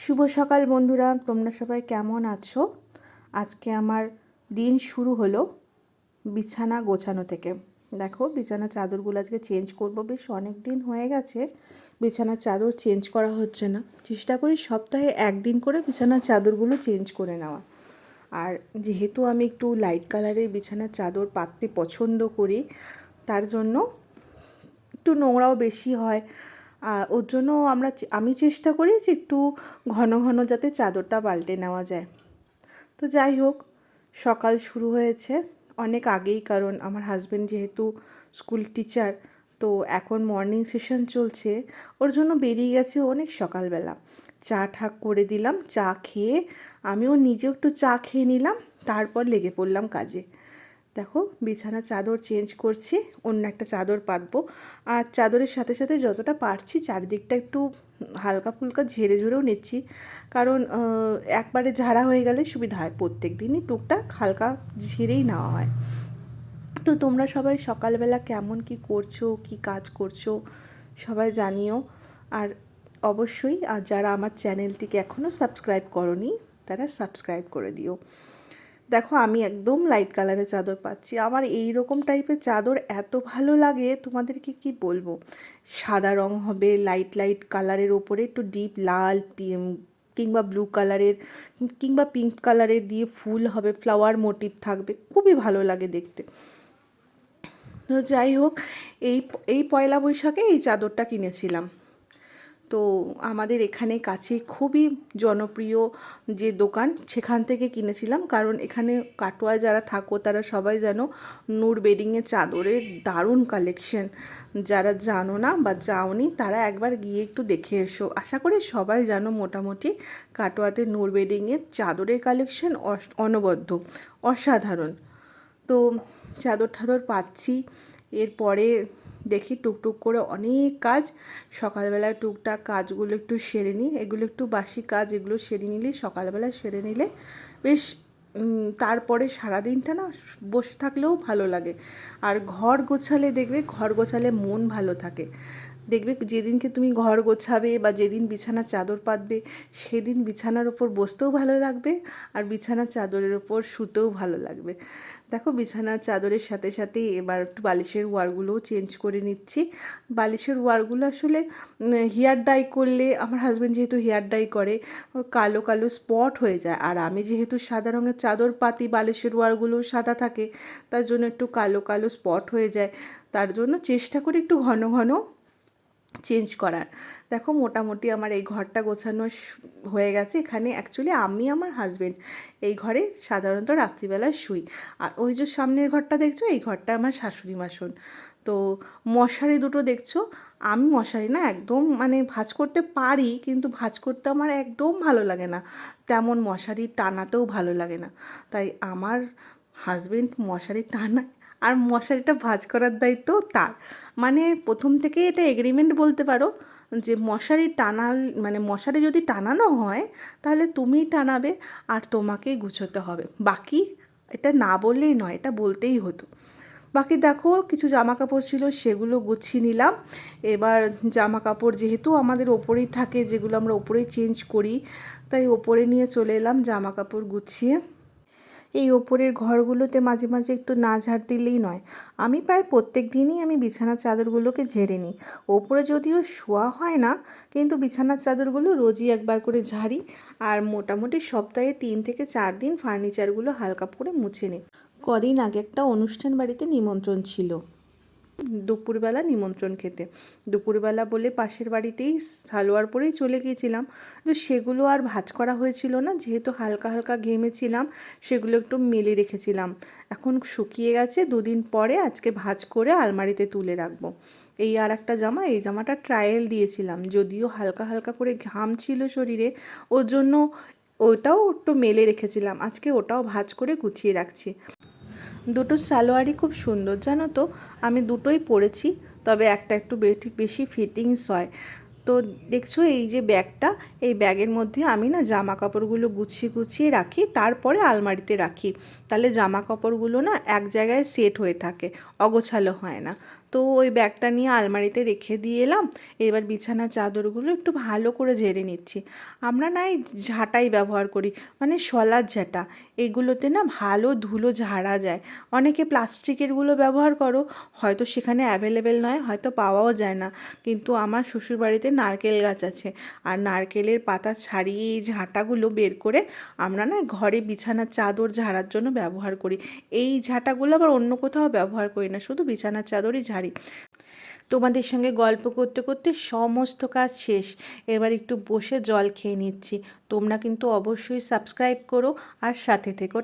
শুভ সকাল বন্ধুরা, তোমরা সবাই কেমন আছো? আজকে আমার দিন শুরু হলো বিছানা গোছানো থেকে। দেখো, বিছানা চাদরগুলো আজকে চেঞ্জ করব। বেশ অনেক দিন হয়ে গেছে বিছানার চাদর চেঞ্জ করা হচ্ছে না। চেষ্টা করি সপ্তাহে একদিন করে বিছানার চাদরগুলো চেঞ্জ করে নেওয়া। আর যেহেতু আমি একটু লাইট কালারের বিছানার চাদর পাততে পছন্দ করি, তার জন্য একটু নোংরাও বেশি হয়। ওর জন্য আমি চেষ্টা করি যে একটু ঘন ঘন যাতে চাদরটা পাল্টে নেওয়া যায়। তো যাই হোক, সকাল শুরু হয়েছে অনেক আগেই, কারণ আমার হাজব্যান্ড যেহেতু স্কুল টিচার, তো এখন মর্নিং সেশন চলছে, ওর জন্য বেরিয়ে গেছে অনেক সকালবেলা। চা ঠাক করে দিলাম, চা খেয়ে আমিও নিজেও একটু চা খেয়ে নিলাম, তারপর লেগে পড়লাম কাজে। দেখো, বিছানা চাদর চেঞ্জ করছি, অন্য একটা চাদর পাতবো। আর চাদরের সাথে সাথে যতটা পারছি চারদিকটা একটু হালকা ফুলকা ঝেড়ে ঝুড়েও নিচ্ছি, কারণ একবারে ঝাড়া হয়ে গেলে সুবিধা হয়। প্রত্যেক দিনই টুকটাক হালকা ঝেড়েই নেওয়া হয়। তো তোমরা সবাই সকালবেলা কেমন কি করছো, কি কাজ করছো সবাই জানিও। আর অবশ্যই যারা আমার চ্যানেলটিকে এখনও সাবস্ক্রাইব করোনি তারা সাবস্ক্রাইব করে দিও। দেখো, আমি একদম লাইট কালারের চাদর পাচ্ছি। আমার এই রকম টাইপের চাদর এত ভালো লাগে, তোমাদেরকে কি বলবো। সাদা রং হবে, লাইট লাইট কালারের ওপরে একটু ডিপ লাল কিংবা ব্লু কালারের কিংবা পিঙ্ক কালারের দিয়ে ফুল হবে, ফ্লাওয়ার মোটিভ থাকবে, খুবই ভালো লাগে দেখতে। তো যাই হোক, এই এই পয়লা বৈশাখে এই চাদরটা কিনেছিলাম। তো আমাদের এখানে কাছে খুবই জনপ্রিয় যে দোকান, সেখান থেকে কিনেছিলাম। কারণ এখানে কাটোয়ায় যারা থাকো তারা সবাই জানো, নূর বেডিংয়ের চাদরের দারুণ কালেকশন। যারা জানো না বা যাওনি তারা একবার গিয়ে একটু দেখে এসো। আশা করি সবাই জানো মোটামুটি কাটোয়াতে নূর বেডিংয়ের চাদরের কালেকশন অনবদ্য, অসাধারণ। তো চাদর ঠাদর পাচ্ছি, এরপরে দেখি টুকটুক করে অনেক কাজ। সকালবেলায় টুকটাক কাজগুলো একটু সেরে নিই, এগুলো একটু বাসি কাজ, এগুলো সেরে নিলে সকালবেলা সেরে নিলে বেশ তারপরে সারাদিনটা না বসে থাকলেও ভালো লাগে। আর ঘর গোছালে দেখবে, ঘর গোছালে মন ভালো থাকে। দেখবে যেদিনকে তুমি ঘর গোছাবে বা যেদিন বিছানার চাদর পাতবে, সেদিন বিছানার ওপর বসতেও ভালো লাগবে আর বিছানার চাদরের ওপর শুতেও ভালো লাগবে। দেখো, বিছানার চাদরের সাথে সাথে এবার একটু বালিশের ওয়ারগুলোও চেঞ্জ করে নিচ্ছি। বালিশের ওয়ারগুলো আসলে হেয়ার ডাই করলে, আমার হাজব্যান্ড যেহেতু হেয়ার ডাই করে, কালো কালো স্পট হয়ে যায়। আর আমি যেহেতু সাদা রঙের চাদর পাতি, বালিশের ওয়ারগুলোও সাদা থাকে, তার জন্য একটু কালো কালো স্পট হয়ে যায়। তার জন্য চেষ্টা করি একটু ঘন ঘন চেঞ্জ করার। দেখো, মোটামুটি আমার এই ঘরটা গোছানো হয়ে গেছে। এখানে অ্যাকচুয়ালি আমি আমার হাজব্যান্ড এই ঘরে সাধারণত রাত্রিবেলা শুই। আর ওই যে সামনের ঘরটা দেখছো, এই ঘরটা আমার শাশুড়ি মা শোন। তো মশারি দুটো দেখছো, আমি মশারি না একদম মানে ভাঁজ করতে পারি, কিন্তু ভাঁজ করতে আমার একদম ভালো লাগে না, তেমন মশারি টানাতেও ভালো লাগে না। তাই আমার হাজব্যান্ড মশারি টানায়, আর মশারিটা ভাঁজ করার দায়িত্ব তার। মানে প্রথম থেকেই এটা এগ্রিমেন্ট বলতে পারো, যে মশারি মানে মশারি যদি টানানো হয় তাহলে তুমিই টানাবে আর তোমাকেই গুছোতে হবে। বাকি এটা না বললেই নয়, এটা বলতেই হতো। বাকি দেখো, কিছু জামা কাপড় ছিল সেগুলো গুছিয়ে নিলাম। এবার জামা কাপড় যেহেতু আমাদের ওপরেই থাকে, যেগুলো আমরা ওপরেই চেঞ্জ করি, তাই ওপরে নিয়ে চলে এলাম জামা কাপড় গুছিয়ে। এই ওপরের ঘরগুলোতে মাঝে মাঝে একটু না ঝাড় দিলেই নয়। আমি প্রায় প্রত্যেক দিনই আমি বিছানার চাদরগুলোকে ঝেড়ে নিই। ওপরে যদিও শোয়া হয় না, কিন্তু বিছানার চাদরগুলো রোজই একবার করে ঝাড়ি। আর মোটামুটি সপ্তাহে 3 থেকে 4 দিন ফার্নিচারগুলো হালকা করে মুছে নিই। কদিন আগে একটা অনুষ্ঠান বাড়িতে নিমন্ত্রণ ছিল, দুপুরবেলা নিমন্ত্রণ খেতে। দুপুরবেলা বলে পাশের বাড়িতেই সালোয়ার পরেই চলে গিয়েছিলাম। তো সেগুলো আর ভাঁজ করা হয়েছিল না, যেহেতু হালকা হালকা ঘেমেছিলাম, সেগুলো একটু মেলে রেখেছিলাম। এখন শুকিয়ে গেছে, 2 দিন পরে আজকে ভাঁজ করে আলমারিতে তুলে রাখবো। এই আর একটা জামা, এই জামাটা ট্রায়াল দিয়েছিলাম, যদিও হালকা হালকা করে ঘাম ছিল শরীরে, ওর জন্য ওটাও একটু মেলে রেখেছিলাম। আজকে ওটাও ভাঁজ করে গুছিয়ে রাখছি। দুটো সালোয়ারই খুব সুন্দর, জানো তো। আমি দুটোই পরেছি, তবে একটা একটু বেশি ফিটিংস হয়। তো দেখছো, এই যে ব্যাগটা, এই ব্যাগের মধ্যে আমি না জামা কাপড়গুলো গুছিয়ে গুছিয়ে রাখি, তারপরে আলমারিতে রাখি। তাহলে জামা কাপড়গুলো না এক জায়গায় সেট হয়ে থাকে, অগোছালো হয় না। তো ওই ব্যাগটা নিয়ে আলমারিতে রেখে দিয়ে এলাম। এবার বিছানার চাদরগুলো একটু ভালো করে ঝেড়ে নিচ্ছি। আমরা না এই ঝাঁটাই ব্যবহার করি, মানে শলার ঝাঁটা। এগুলোতে না ভালো ধুলো ঝাড়া যায়। অনেকে প্লাস্টিকেরগুলো ব্যবহার করো, হয়তো সেখানে অ্যাভেলেবেল নয়, হয়তো পাওয়াও যায় না। কিন্তু আমার শ্বশুরবাড়িতে নারকেল গাছ আছে, আর নারকেলের পাতা ছাড়িয়ে এই ঝাঁটাগুলো বের করে আমরা না ঘরে বিছানার চাদর ঝাড়ার জন্য ব্যবহার করি। এই ঝাঁটাগুলো আবার অন্য কোথাও ব্যবহার করি না, শুধু বিছানার চাদরই ঝাড়ি। তোমাদের সঙ্গে গল্প করতে করতে সমস্ত কাজ শেষ। এবার একটু বসে জল খেয়ে নিচ্ছি। তোমরা কিন্তু অবশ্যই সাবস্ক্রাইব করো আর সাথে থেকো।